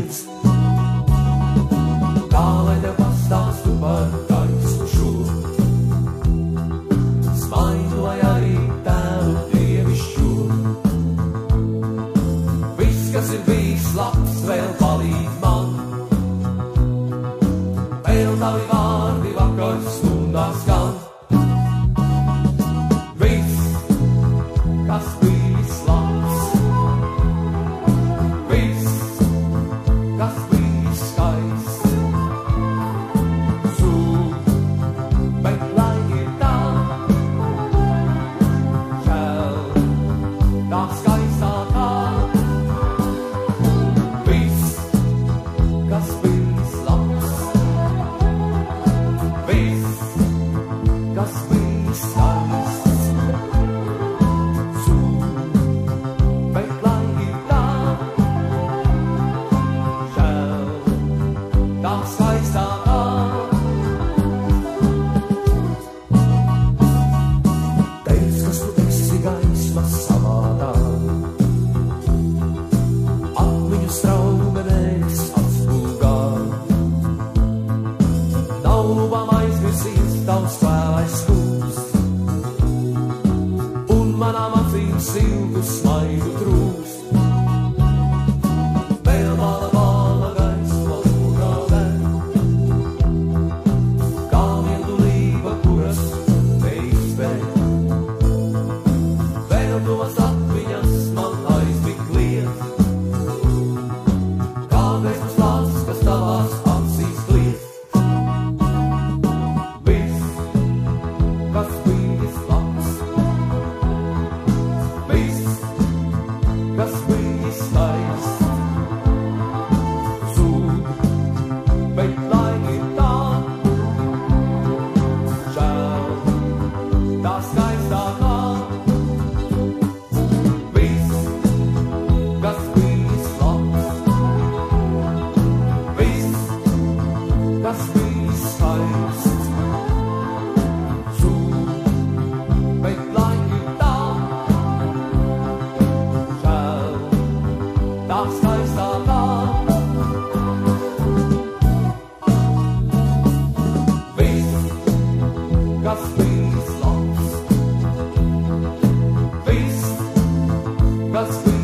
kliedz. Kā lai tev pastāstu par gaismu šo, smaidu vai arī tēlu dievišķo. Viss, kas ir bijis labs, vēl palīdz man, vēl tavi vārdi vakar stundās skan. Viss, kas bijis labs, viss, kas bijis skaists, zūd, bet lai ir tā, žēl, tā skaistākā. Viss, kas bijis labs, viss, kas bijis skaists, zūd, bet lai ir tā, žēl, tā skaistākā. Teic, kas tu esi gaisma savādā, atmiņu straumenēs atspūgā. Nav lubām aizmirsies tavs vēlais skūps, un manām acīm siltu smaidu trūkst. Vēl bala gaisma lūgā vēl, kā viedulība, kuras neizbēg. Vēl tuvas atmiņas man aizmigt liet, kā gaismas lācis, kas tavās acīs kliedz. Viss, kas bijis labs, viss, kas bijis skaists, zūd, bet lai ir tā, žēl, tā skaistākā. Viss, kas bijis labs, viss, kas bijis skaists, zūd, bet lai ir tā, žēl, tā skaistākā. Viss, kas bijis labs, viss, kas bijis